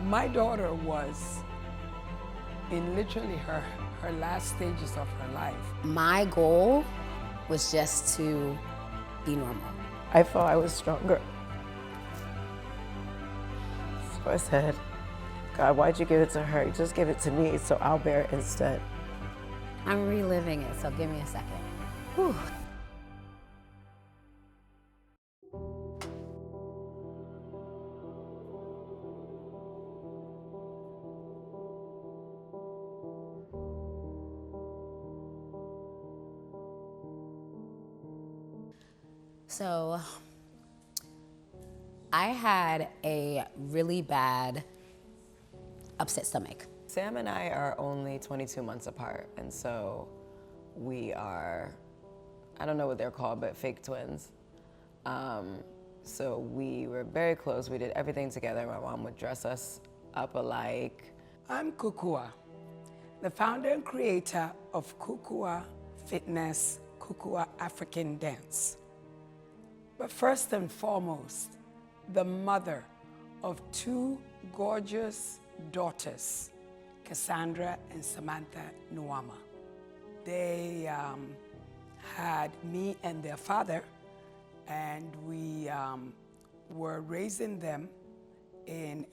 My daughter was in literally her last stages of her life. My goal was just to be normal. I thought I was stronger. So I said, God, why'd you give it to her? Just give it to me so I'll bear it instead. I'm reliving it, so give me a second. Whew. So I had a really bad upset stomach. Sam and I are only 22 months apart, and so we are, I don't know what they're called, but fake twins. So we were very close. We did everything together. My mom would dress us up alike. I'm Kukua, the founder and creator of Kukua Fitness, Kukua African Dance. But first and foremost, the mother of two gorgeous daughters, Cassandra and Samantha Nuama. They had me and their father, and we were raising them in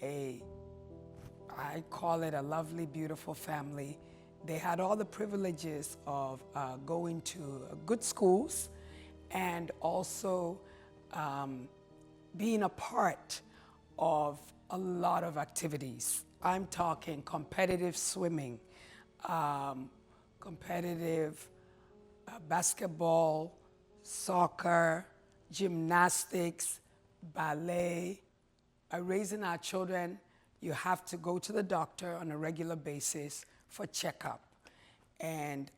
I call it a lovely, beautiful family. They had all the privileges of going to good schools and also being a part of a lot of activities. I'm talking competitive swimming, competitive basketball, soccer, gymnastics, ballet. Raising our children, you have to go to the doctor on a regular basis for checkup. And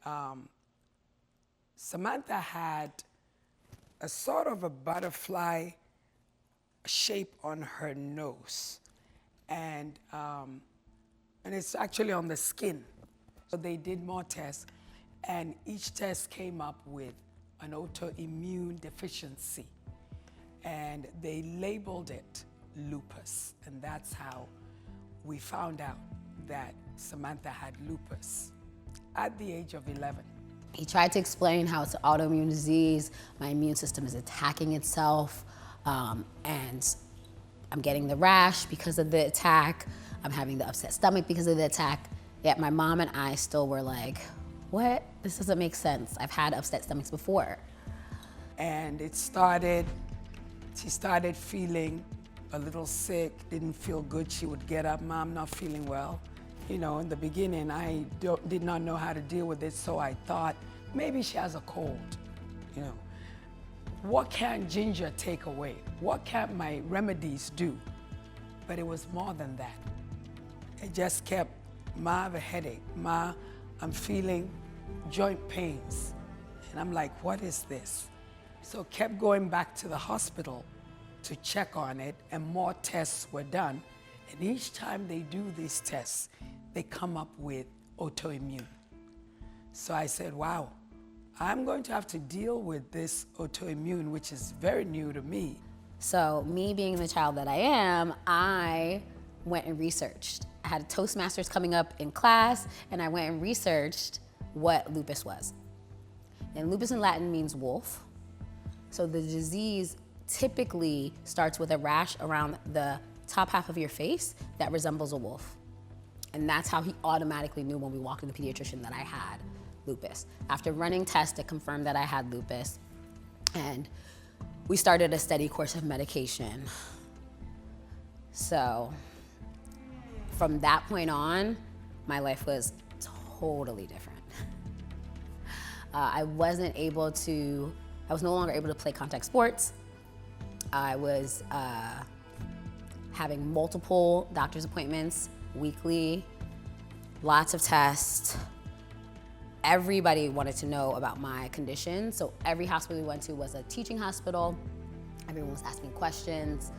Samantha had a sort of a butterfly shape on her nose. And it's actually on the skin. So they did more tests, and each test came up with an autoimmune deficiency. And they labeled it lupus, and that's how we found out that Samantha had lupus at the age of 11. He tried to explain how it's an autoimmune disease, my immune system is attacking itself, and I'm getting the rash because of the attack, I'm having the upset stomach because of the attack, yet my mom and I still were like, what? This doesn't make sense. I've had upset stomachs before. And she started feeling a little sick, didn't feel good. She would get up, Mom, not feeling well. You know, in the beginning, I did not know how to deal with it, so I thought maybe she has a cold, you know. What can ginger take away? What can my remedies do? But it was more than that. It just kept, Ma, I have a headache. Ma, I'm feeling joint pains. And I'm like, what is this? So kept going back to the hospital to check on it, and more tests were done. And each time they do these tests, they come up with autoimmune. So I said, wow, I'm going to have to deal with this autoimmune, which is very new to me. So me being the child that I am, I went and researched. I had Toastmasters coming up in class, and I went and researched what lupus was. And lupus in Latin means wolf. So the disease typically starts with a rash around the top half of your face that resembles a wolf. And that's how he automatically knew when we walked in the pediatrician that I had lupus. After running tests, it confirmed that I had lupus. And we started a steady course of medication. So from that point on, my life was totally different. I was no longer able to play contact sports. I was having multiple doctor's appointments weekly, lots of tests. Everybody wanted to know about my condition, so every hospital we went to was a teaching hospital. Everyone was asking questions.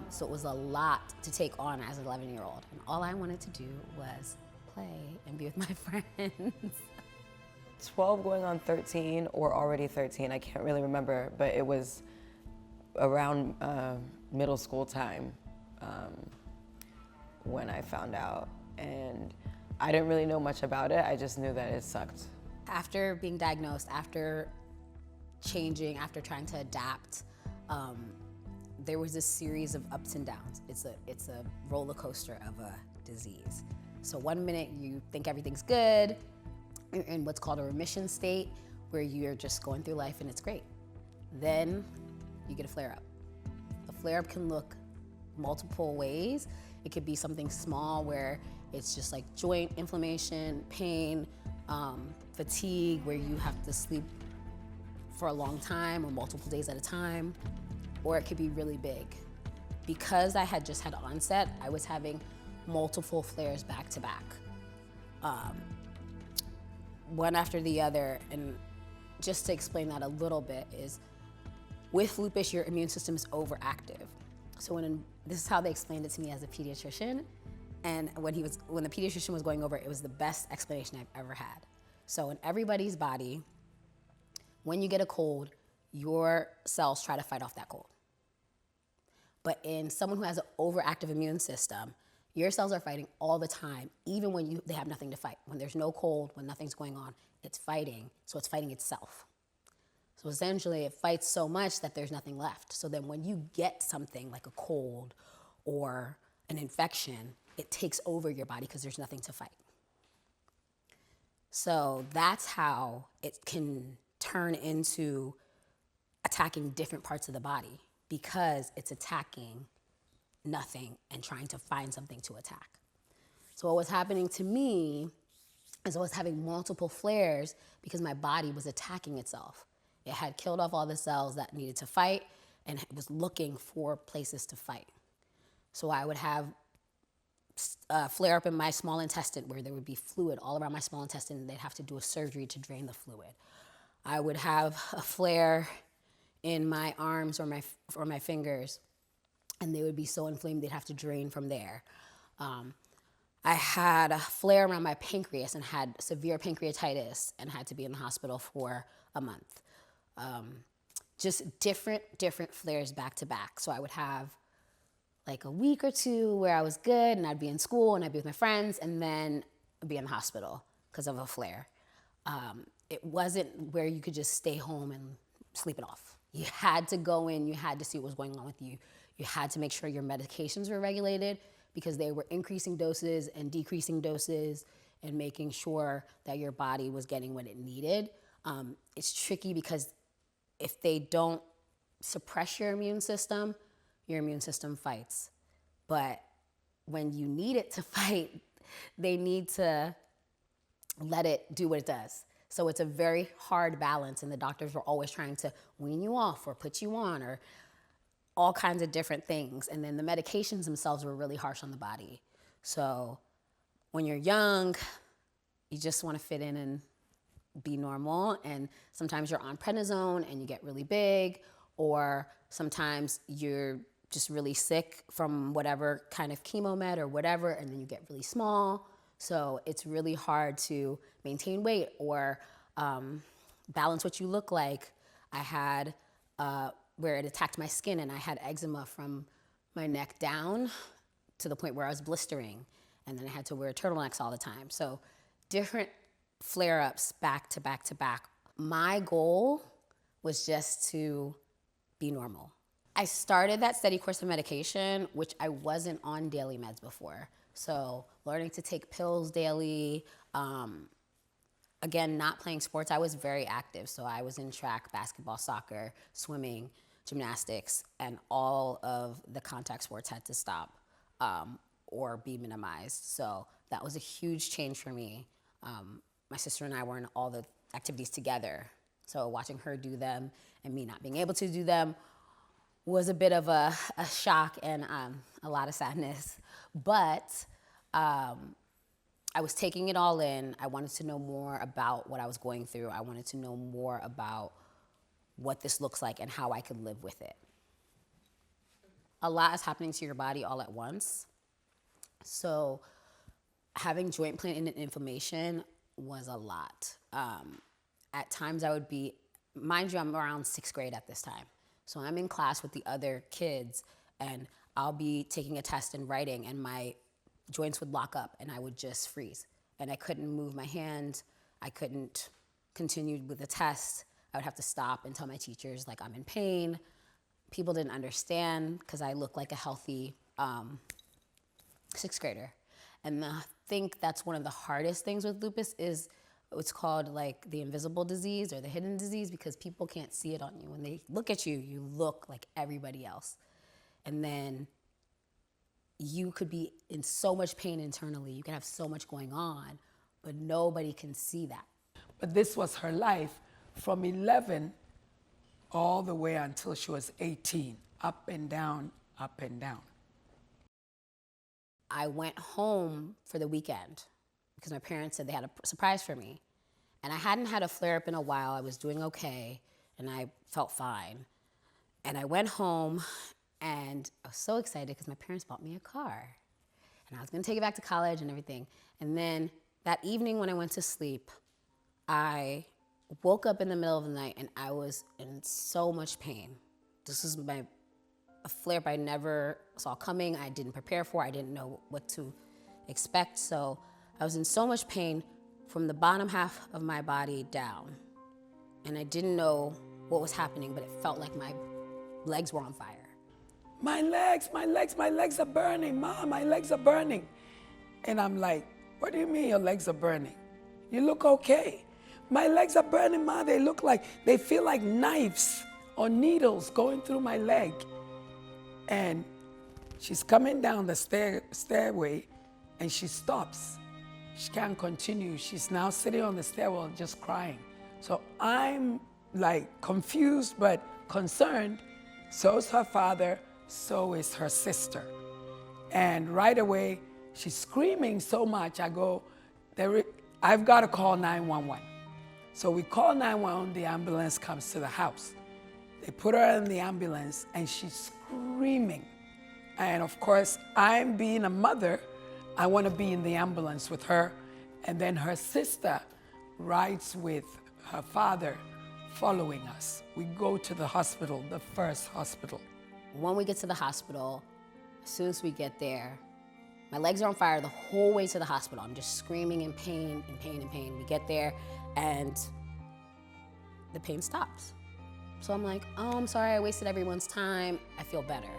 So it was a lot to take on as an 11-year-old. And all I wanted to do was play and be with my friends. 12 going on 13, or already 13, I can't really remember, but it was around middle school time. when I found out. And I didn't really know much about it. I just knew that it sucked. After being diagnosed, after changing, after trying to adapt, there was a series of ups and downs. It's a roller coaster of a disease. So one minute you think everything's good, you're in what's called a remission state, where you're just going through life and it's great. Then you get a flare-up. A flare-up can look multiple ways. It could be something small where it's just like joint inflammation, pain, fatigue, where you have to sleep for a long time or multiple days at a time, or it could be really big. Because I had just had onset, I was having multiple flares back to back, one after the other. And just to explain that a little bit is, with lupus, your immune system is overactive. So this is how they explained it to me as a pediatrician. And when the pediatrician was going over it, it was the best explanation I've ever had. So in everybody's body, when you get a cold, your cells try to fight off that cold. But in someone who has an overactive immune system, your cells are fighting all the time, even when they have nothing to fight. When there's no cold, when nothing's going on, it's fighting, so it's fighting itself. So essentially, it fights so much that there's nothing left. So then when you get something like a cold or an infection, it takes over your body because there's nothing to fight. So that's how it can turn into attacking different parts of the body, because it's attacking nothing and trying to find something to attack. So what was happening to me is I was having multiple flares because my body was attacking itself. It had killed off all the cells that needed to fight and it was looking for places to fight. So I would have a flare up in my small intestine where there would be fluid all around my small intestine, and they'd have to do a surgery to drain the fluid. I would have a flare in my arms or my fingers, and they would be so inflamed they'd have to drain from there. I had a flare around my pancreas and had severe pancreatitis and had to be in the hospital for a month. Just different flares back to back. So I would have like a week or two where I was good and I'd be in school and I'd be with my friends, and then I'd be in the hospital because of a flare. It wasn't where you could just stay home and sleep it off. You had to go in, you had to see what was going on with you. You had to make sure your medications were regulated, because they were increasing doses and decreasing doses and making sure that your body was getting what it needed. It's tricky because if they don't suppress your immune system fights. But when you need it to fight, they need to let it do what it does. So it's a very hard balance, and the doctors were always trying to wean you off or put you on or all kinds of different things. And then the medications themselves were really harsh on the body. So when you're young, you just want to fit in and be normal. And sometimes you're on prednisone and you get really big, or sometimes you're just really sick from whatever kind of chemo med or whatever, and then you get really small. So it's really hard to maintain weight or balance what you look like. I had where it attacked my skin, and I had eczema from my neck down to the point where I was blistering, and then I had to wear turtlenecks all the time. So different flare-ups back to back to back. My goal was just to be normal. I started that steady course of medication, which I wasn't on daily meds before. So learning to take pills daily, again, not playing sports. I was very active. So I was in track, basketball, soccer, swimming, gymnastics, and all of the contact sports had to stop or be minimized. So that was a huge change for me. My sister and I were in all the activities together. So watching her do them and me not being able to do them was a bit of a shock and a lot of sadness. But I was taking it all in. I wanted to know more about what I was going through. I wanted to know more about what this looks like and how I could live with it. A lot is happening to your body all at once. So having joint pain and inflammation was a lot. At times I would be, mind you, I'm around 6th grade at this time. So I'm in class with the other kids, and I'll be taking a test and writing, and my joints would lock up and I would just freeze. And I couldn't move my hand. I couldn't continue with the test. I would have to stop and tell my teachers, like, I'm in pain. People didn't understand because I looked like a healthy sixth grader. And I think that's one of the hardest things with lupus is it's called like the invisible disease or the hidden disease because people can't see it on you. When they look at you, you look like everybody else. And then you could be in so much pain internally. You can have so much going on, but nobody can see that. But this was her life from 11 all the way until she was 18, up and down, up and down. I went home for the weekend because my parents said they had a surprise for me. And I hadn't had a flare-up in a while. I was doing okay, and I felt fine. And I went home, and I was so excited because my parents bought me a car. And I was gonna take it back to college and everything. And then that evening when I went to sleep, I woke up in the middle of the night, and I was in so much pain. This was a flare-up I never saw coming. I didn't prepare for. I didn't know what to expect. So I was in so much pain from the bottom half of my body down. And I didn't know what was happening, but it felt like my legs were on fire. My legs are burning. Mom, my legs are burning. And I'm like, what do you mean your legs are burning? You look okay. My legs are burning, Ma. They feel like knives or needles going through my leg. And she's coming down the stairway and she stops. She can't continue. She's now sitting on the stairwell just crying. So I'm like confused but concerned. So is her father, so is her sister. And right away, she's screaming so much. I go, I've got to call 911. So we call 911, the ambulance comes to the house. They put her in the ambulance and she's screaming. And of course, I'm being a mother, I want to be in the ambulance with her. And then her sister rides with her father following us. We go to the hospital, the first hospital. When we get to the hospital, as soon as we get there, my legs are on fire the whole way to the hospital. I'm just screaming in pain, in pain, in pain. We get there and the pain stops. So I'm like, oh, I'm sorry, I wasted everyone's time. I feel better.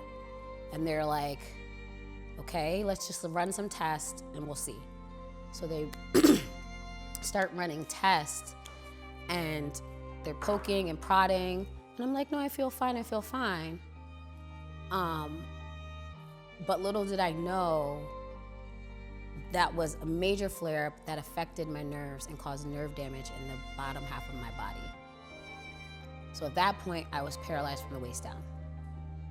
And they're like, okay, let's just run some tests and we'll see. So they start running tests and they're poking and prodding. And I'm like, no, I feel fine, I feel fine. But little did I know that was a major flare-up that affected my nerves and caused nerve damage in the bottom half of my body. So at that point, I was paralyzed from the waist down.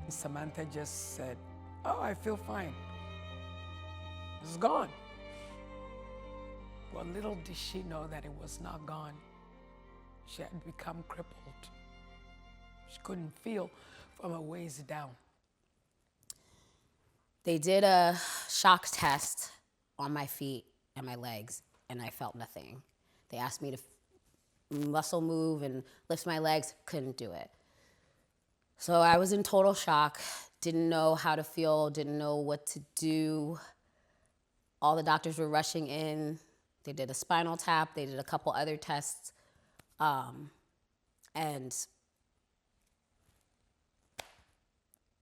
Samantha just said, oh, I feel fine. It's gone. Well, little did she know that it was not gone. She had become crippled. She couldn't feel from her waist down. They did a shock test on my feet and my legs, and I felt nothing. They asked me to muscle move and lift my legs, couldn't do it. So I was in total shock, didn't know how to feel, didn't know what to do. All the doctors were rushing in. They did a spinal tap, they did a couple other tests, and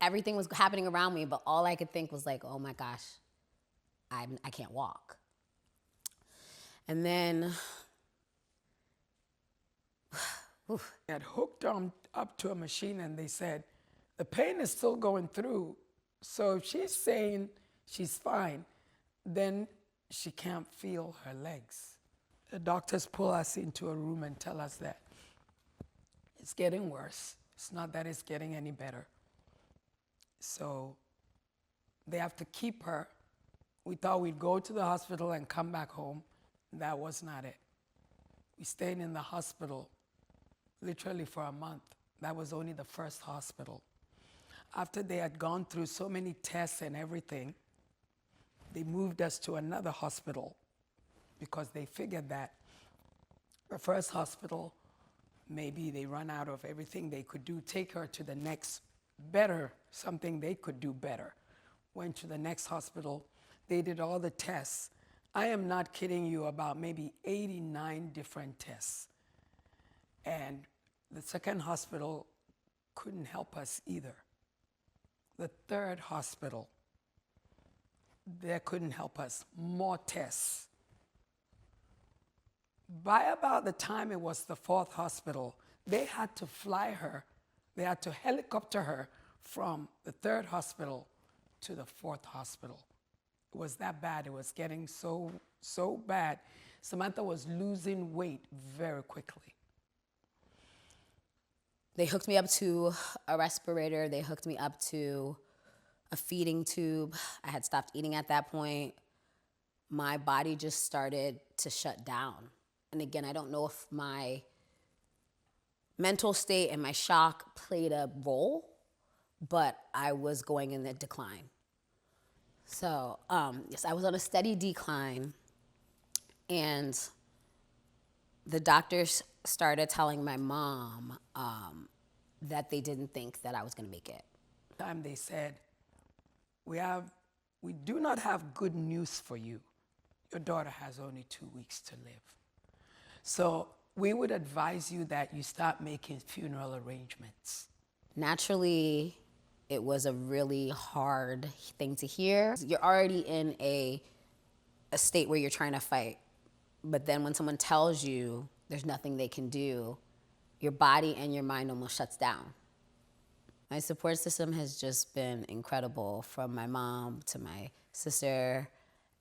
everything was happening around me, but all I could think was like, oh my gosh, I can't walk. And then, They had hooked on up to a machine and they said, the pain is still going through. So if she's saying she's fine, then she can't feel her legs. The doctors pull us into a room and tell us that it's getting worse. It's not that it's getting any better. So they have to keep her. We thought we'd go to the hospital and come back home. That was not it. We stayed in the hospital literally for a month. That was only the first hospital. After they had gone through so many tests and everything, they moved us to another hospital because they figured that the first hospital, maybe they run out of everything they could do, take her to the next better, something they could do better. Went to the next hospital. They did all the tests. I am not kidding you, about maybe 89 different tests. And the second hospital couldn't help us either. The third hospital, they couldn't help us. More tests. By about the time it was the fourth hospital, they had to fly her, they had to helicopter her from the third hospital to the fourth hospital. It was that bad. It was getting so bad. Samantha was losing weight very quickly. They hooked me up to a respirator. They hooked me up to a feeding tube. I had stopped eating at that point. My body just started to shut down. And again, I don't know if my mental state and my shock played a role, but I was going in the decline. So, yes, I was on a steady decline, and the doctors started telling my mom that they didn't think that I was going to make it. Time they said, we do not have good news for you. Your daughter has only 2 weeks to live. So we would advise you that you start making funeral arrangements. Naturally, it was a really hard thing to hear. You're already in a state where you're trying to fight. But then when someone tells you there's nothing they can do, your body and your mind almost shuts down. My support system has just been incredible, from my mom to my sister,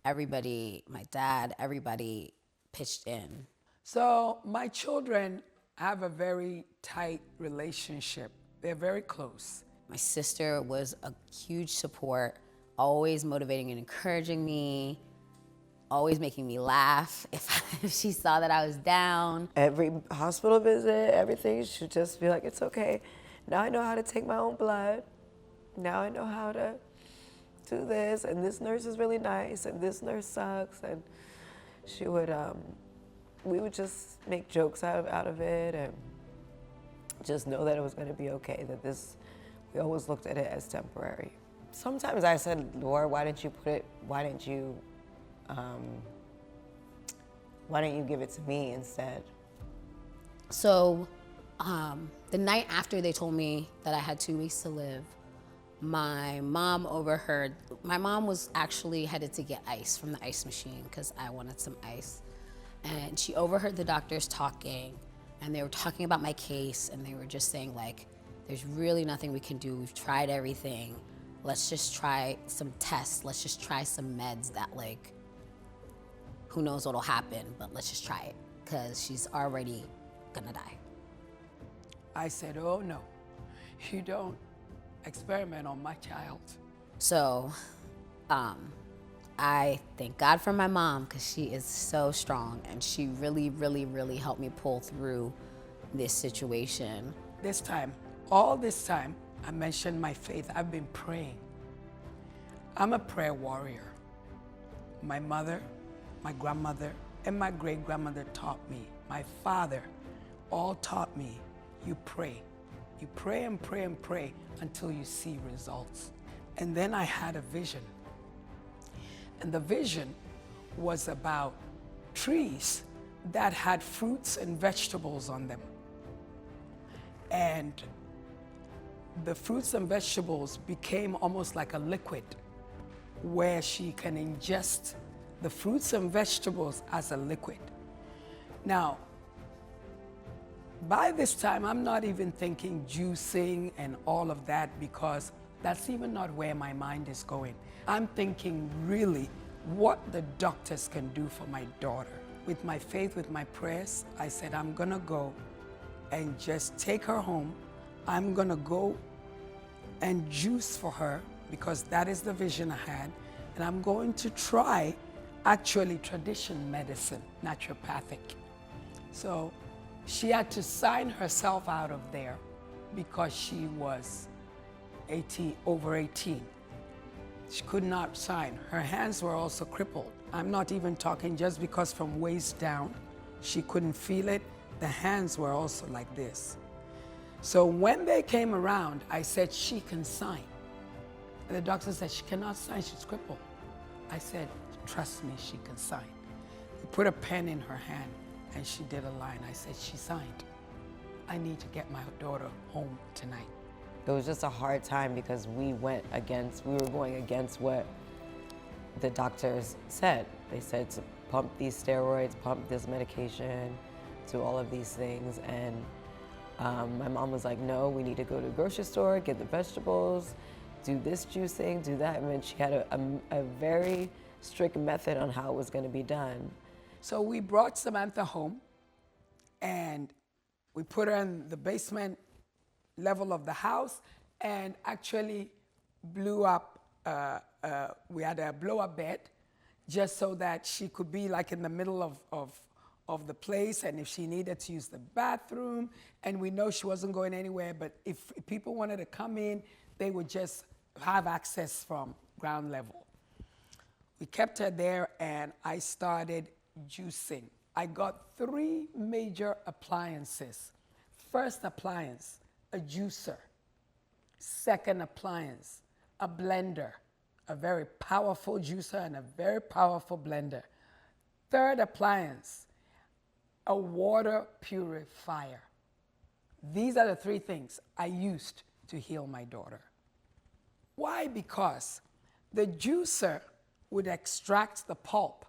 everybody, my dad, everybody pitched in. So my children have a very tight relationship. They're very close. My sister was a huge support, always motivating and encouraging me, always making me laugh if she saw that I was down. Every hospital visit, everything, she'd just be like, it's okay. Now I know how to take my own blood. Now I know how to do this, and this nurse is really nice, and this nurse sucks. And she would, we would just make jokes out of it, and just know that it was going to be okay, that we always looked at it as temporary. Sometimes I said, Lord, why didn't you give it to me instead? So the night after they told me that I had 2 weeks to live, my mom overheard. My mom was actually headed to get ice from the ice machine because I wanted some ice. And she overheard the doctors talking, and they were talking about my case, and they were just saying, like, there's really nothing we can do. We've tried everything. Let's just try some tests. Let's just try some meds that, like, who knows what'll happen, but let's just try it, because she's already gonna die. I said, oh no, you don't experiment on my child. So I thank God for my mom, because she is so strong, and she really, really, really helped me pull through this situation. This time, all this time, I mentioned my faith. I've been praying. I'm a prayer warrior. My mother, my grandmother, and my great-grandmother taught me. My father all taught me, you pray. You pray and pray and pray until you see results. And then I had a vision. And the vision was about trees that had fruits and vegetables on them. And the fruits and vegetables became almost like a liquid where she can ingest the fruits and vegetables as a liquid. Now, by this time, I'm not even thinking juicing and all of that, because that's even not where my mind is going. I'm thinking really what the doctors can do for my daughter. With my faith, with my prayers, I said, I'm gonna go and just take her home. I'm gonna go and juice for her, because that is the vision I had. And I'm going to try actually traditional medicine, naturopathic. So she had to sign herself out of there because she was over 18. She could not sign. Her hands were also crippled. I'm not even talking just because from waist down, she couldn't feel it. The hands were also like this. So when they came around, I said, she can sign. And the doctor said, she cannot sign, she's crippled. I said, trust me, she can sign. We put a pen in her hand and she did a line. I said, she signed. I need to get my daughter home tonight. It was just a hard time because we were going against what the doctors said. They said to pump these steroids, pump this medication, do all of these things. And my mom was like, no, we need to go to the grocery store, get the vegetables, do this juicing, do that. And then she had a very strict method on how it was going to be done. So we brought Samantha home and we put her in the basement level of the house and actually blew up, we had a blow-up bed just so that she could be like in the middle of the place, and if she needed to use the bathroom, and we know she wasn't going anywhere, but if people wanted to come in, they would just have access from ground level. We kept her there and I started juicing. I got 3 major appliances. First appliance, a juicer. Second appliance, a blender, a very powerful juicer and a very powerful blender. Third appliance, a water purifier. These are the 3 things I used to heal my daughter. Why? Because the juicer would extract the pulp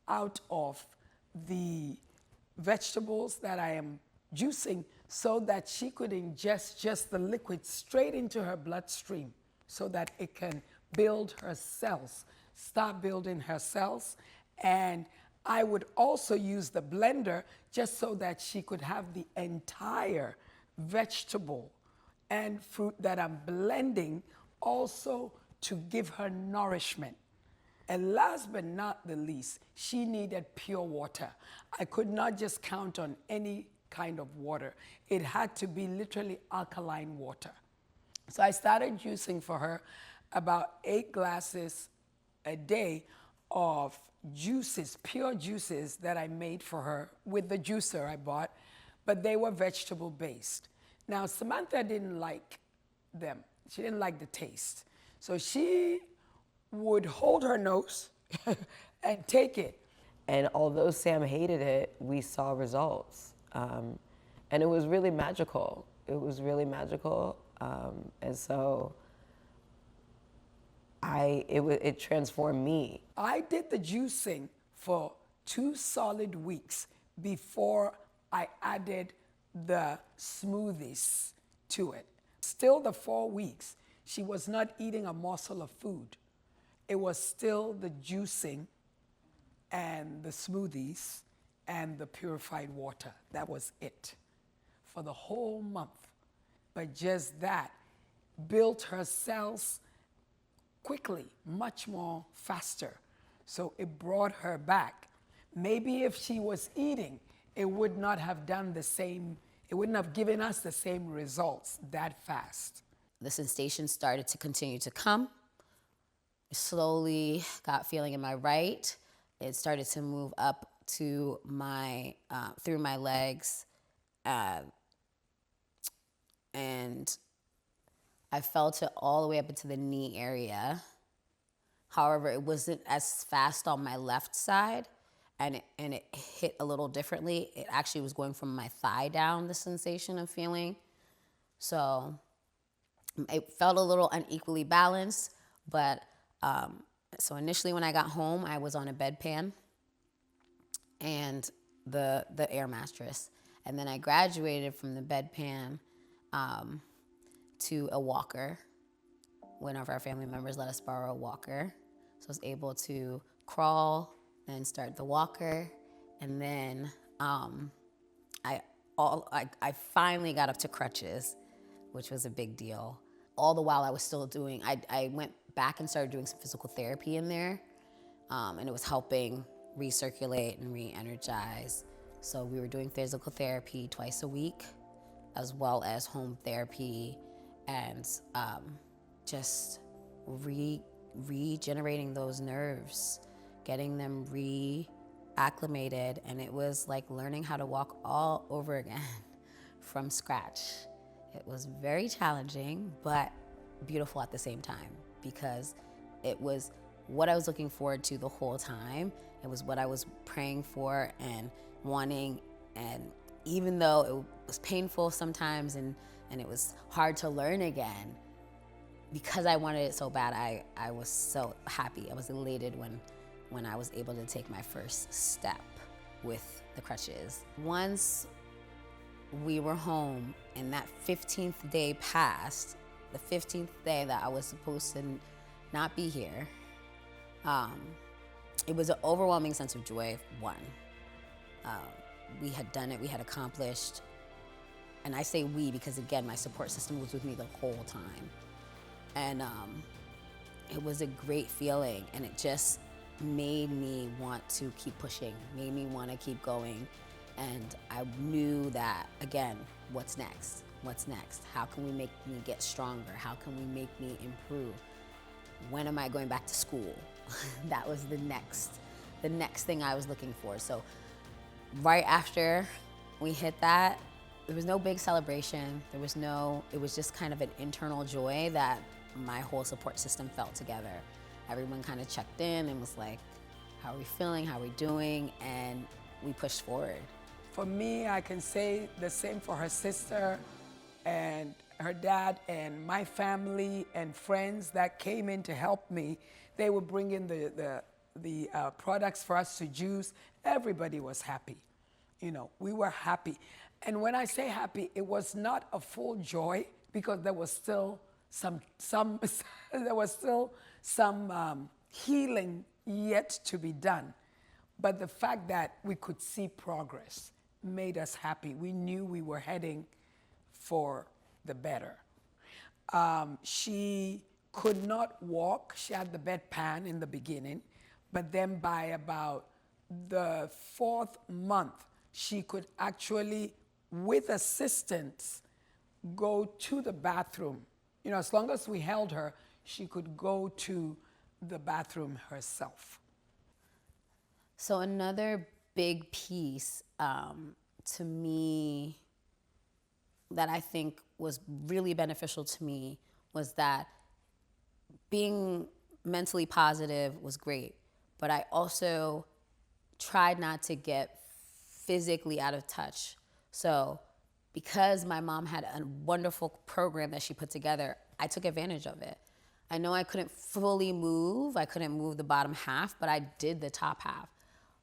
out of the vegetables that I am juicing so that she could ingest just the liquid straight into her bloodstream so that it can build her cells, start building her cells. And I would also use the blender just so that she could have the entire vegetable and fruit that I'm blending also to give her nourishment. And last but not the least, she needed pure water. I could not just count on any kind of water. It had to be literally alkaline water. So I started juicing for her about 8 glasses a day of juices, pure juices that I made for her with the juicer I bought, but they were vegetable based. Now, Samantha didn't like them. She didn't like the taste. So she would hold her nose and take it. And although Sam hated it, we saw results. And it was really magical. It was really magical. And so it transformed me. I did the juicing for 2 solid weeks before I added the smoothies to it. Still the 4 weeks, she was not eating a morsel of food. It was still the juicing and the smoothies and the purified water. That was it for the whole month. But just that built her cells quickly, much more faster. So it brought her back. Maybe if she was eating, it would not have done the same, it wouldn't have given us the same results that fast. The sensation started to continue to come. Slowly got feeling in my right. It started to move up to my, through my legs. And I felt it all the way up into the knee area. However, it wasn't as fast on my left side, and it hit a little differently. It actually was going from my thigh down, the sensation of feeling. So it felt a little unequally balanced, but so initially when I got home, I was on a bedpan and the air mattress. And then I graduated from the bedpan to a walker. One of our family members let us borrow a walker. So I was able to crawl and start the walker. And then I finally got up to crutches, which was a big deal. All the while I was still doing, I went back and started doing some physical therapy in there. And it was helping recirculate and re-energize. So we were doing physical therapy twice a week, as well as home therapy, and just regenerating those nerves, getting them reacclimated. And it was like learning how to walk all over again from scratch. It was very challenging, but beautiful at the same time, because it was what I was looking forward to the whole time. It was what I was praying for and wanting. And even though it was painful sometimes and it was hard to learn again, because I wanted it so bad, I was so happy. I was elated when I was able to take my first step with the crutches. Once we were home and that 15th day passed, the 15th day that I was supposed to not be here, it was an overwhelming sense of joy, one. We had done it, we had accomplished, and I say we because, again, my support system was with me the whole time. And it was a great feeling, and it just made me want to keep pushing, made me want to keep going. And I knew that, again, what's next? What's next? How can we make me get stronger? How can we make me improve? When am I going back to school? That was the next thing I was looking for. So right after we hit that, there was no big celebration. It was just kind of an internal joy that my whole support system felt together. Everyone kind of checked in and was like, how are we feeling? How are we doing? And we pushed forward. For me, I can say the same for her sister and her dad and my family and friends that came in to help me. They would bring in the products for us to use. Everybody was happy. You know, we were happy. And when I say happy, it was not a full joy because there was still some healing yet to be done. But the fact that we could see progress made us happy. We knew we were heading for the better. She could not walk. She had the bedpan in the beginning, but then by about the 4th month, she could actually, with assistance, go to the bathroom. You know, as long as we held her, she could go to the bathroom herself. So another big piece to me that I think was really beneficial to me was that being mentally positive was great, but I also tried not to get physically out of touch. So because my mom had a wonderful program that she put together, I took advantage of it. I know I couldn't fully move. I couldn't move the bottom half, but I did the top half.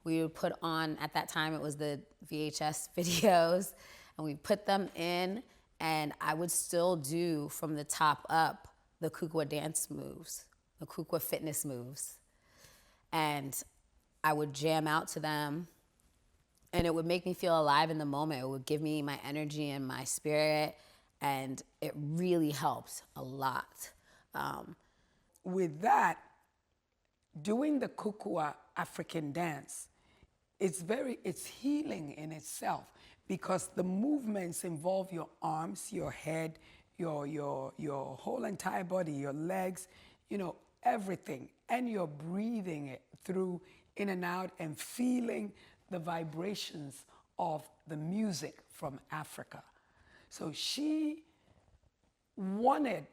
We would put on, at that time, it was the VHS videos, and we put them in, and I would still do from the top up the Kukwa dance moves, the Kukwa fitness moves. And I would jam out to them, and it would make me feel alive in the moment. It would give me my energy and my spirit, and it really helped a lot. With that, doing the Kukwa African dance, it's healing in itself because the movements involve your arms, your head, your whole entire body, your legs, you know, everything. And you're breathing it through in and out and feeling the vibrations of the music from Africa. So she wanted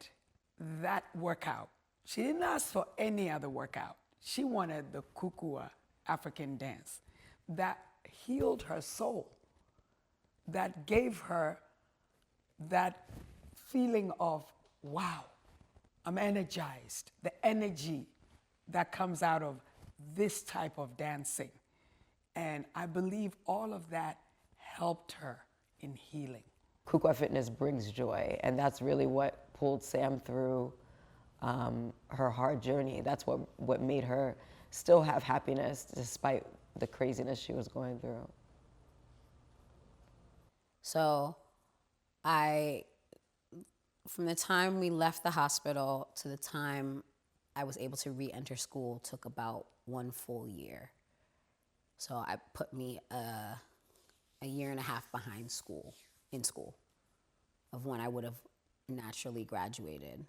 that workout. She didn't ask for any other workout. She wanted the Kukwa African dance that healed her soul, that gave her that feeling of, wow, I'm energized, the energy that comes out of this type of dancing. And I believe all of that helped her in healing. Kukwa Fitness brings joy, and that's really what pulled Sam through her hard journey. That's what made her still have happiness despite the craziness she was going through. So from the time we left the hospital to the time I was able to re-enter school took about 1 full year. So I put me a year and a half behind in school of when I would have naturally graduated.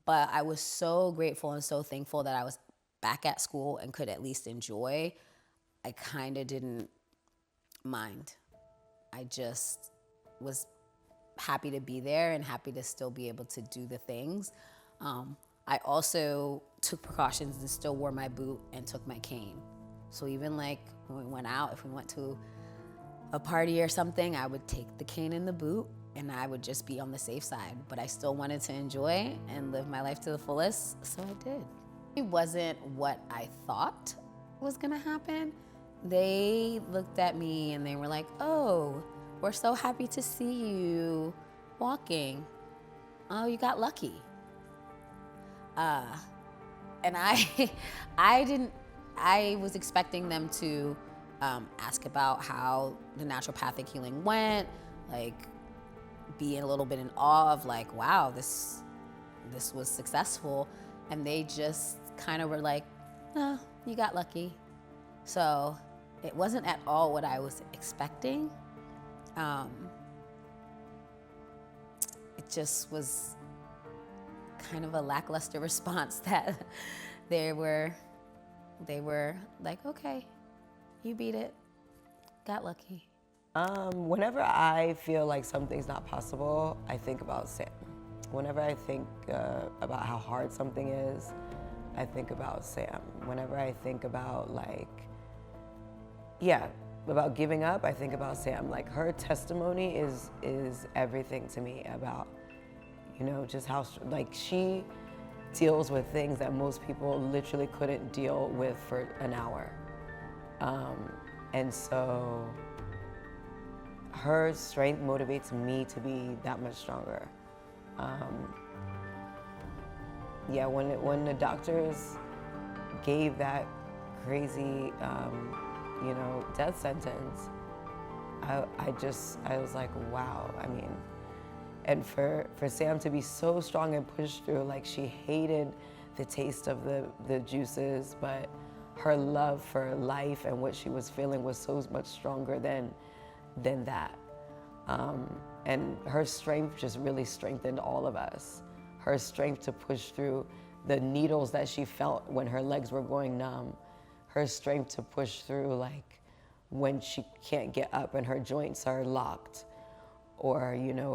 But I was so grateful and so thankful that I was back at school and could at least enjoy. I kind of didn't mind. I just was happy to be there and happy to still be able to do the things. I also took precautions and still wore my boot and took my cane. So even like when we went out, if we went to a party or something, I would take the cane and the boot and I would just be on the safe side. But I still wanted to enjoy and live my life to the fullest, so I did. It wasn't what I thought was gonna happen. They looked at me and they were like, oh, we're so happy to see you walking. Oh, you got lucky. And I was expecting them to ask about how the naturopathic healing went, like be a little bit in awe of like, wow, this was successful. And they just kind of were like, no, you got lucky. So it wasn't at all what I was expecting. It just was kind of a lackluster response that they were like, okay, you beat it, got lucky. Whenever I feel like something's not possible, I think about Sam. Whenever I think about how hard something is, I think about Sam. Whenever I think about about giving up, I think about Sam. Like her testimony is everything to me about, just how, like she deals with things that most people literally couldn't deal with for an hour. And so her strength motivates me to be that much stronger. When the doctors gave that crazy, death sentence, I was like, wow. I mean, and for Sam to be so strong and push through, like she hated the taste of the juices, but her love for life and what she was feeling was so much stronger than that. And her strength just really strengthened all of us. Her strength to push through the needles that she felt when her legs were going numb. Her strength to push through like when she can't get up and her joints are locked, or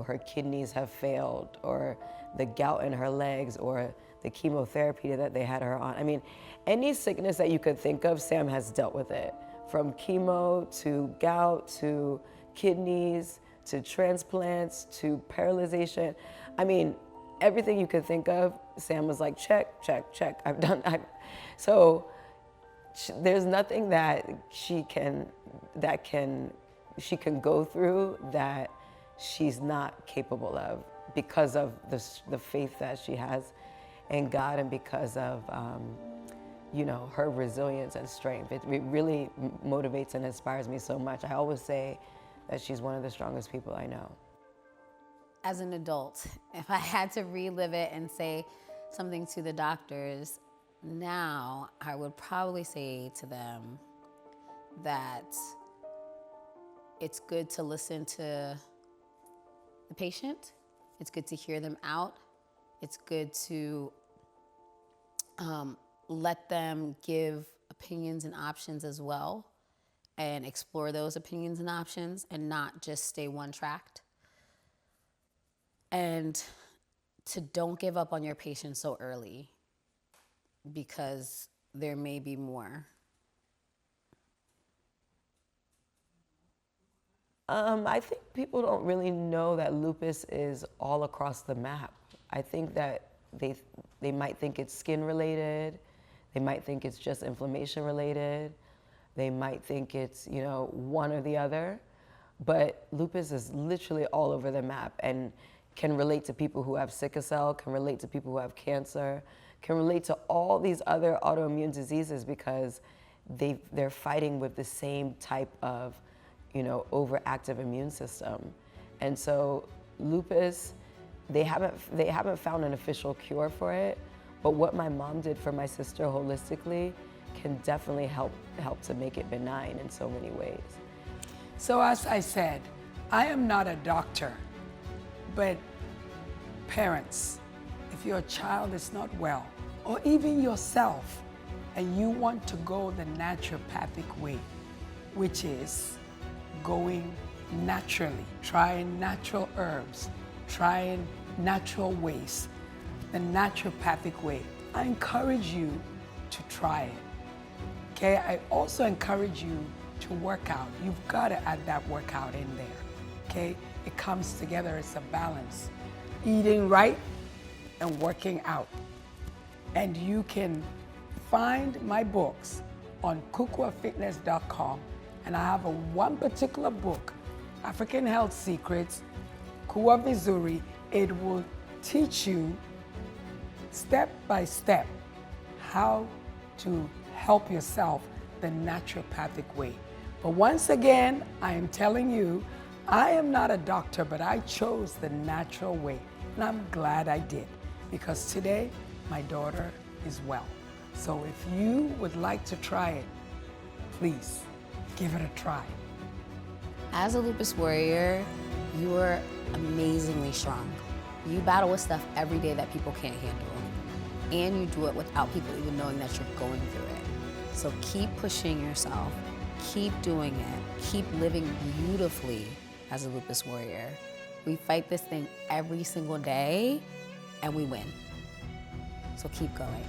her kidneys have failed, or the gout in her legs, or the chemotherapy that they had her on. I mean, any sickness that you could think of, Sam has dealt with it. From chemo to gout to kidneys to transplants to paralyzation. I mean, everything you could think of, Sam was like, check, check, check. I've done. So there's nothing that she can go through that she's not capable of, because of the faith that she has in God, and because of her resilience and strength. It really motivates and inspires me so much. I always say that she's one of the strongest people I know. As an adult, if I had to relive it and say something to the doctors now, I would probably say to them that it's good to listen to the patient. It's good to hear them out. It's good to let them give opinions and options as well, and explore those opinions and options, and not just stay one-tracked. And to don't give up on your patient so early, because there may be more. I think people don't really know that lupus is all across the map. I think that they might think it's skin related. They might think it's just inflammation related. They might think it's, one or the other. But lupus is literally all over the map and can relate to people who have sickle cell, can relate to people who have cancer, can relate to all these other autoimmune diseases, because they're fighting with the same type of, overactive immune system. And so lupus, they haven't found an official cure for it, but what my mom did for my sister holistically can definitely help to make it benign in so many ways. So as I said, I am not a doctor, but parents, if your child is not well, or even yourself, and you want to go the naturopathic way, which is going naturally, trying natural herbs, trying natural ways, the naturopathic way. I encourage you to try it. Okay, I also encourage you to work out. You've got to add that workout in there. Okay, it comes together, it's a balance. Eating right and working out. And you can find my books on kukuafitness.com. And I have one particular book, African Health Secrets, Kuwa Vizuri. It will teach you step by step how to help yourself the naturopathic way. But once again, I am telling you, I am not a doctor, but I chose the natural way. And I'm glad I did, because today my daughter is well. So if you would like to try it, please give it a try. As a lupus warrior, you are amazingly strong. You battle with stuff every day that people can't handle. And you do it without people even knowing that you're going through it. So keep pushing yourself, keep doing it, keep living beautifully as a lupus warrior. We fight this thing every single day and we win. So keep going.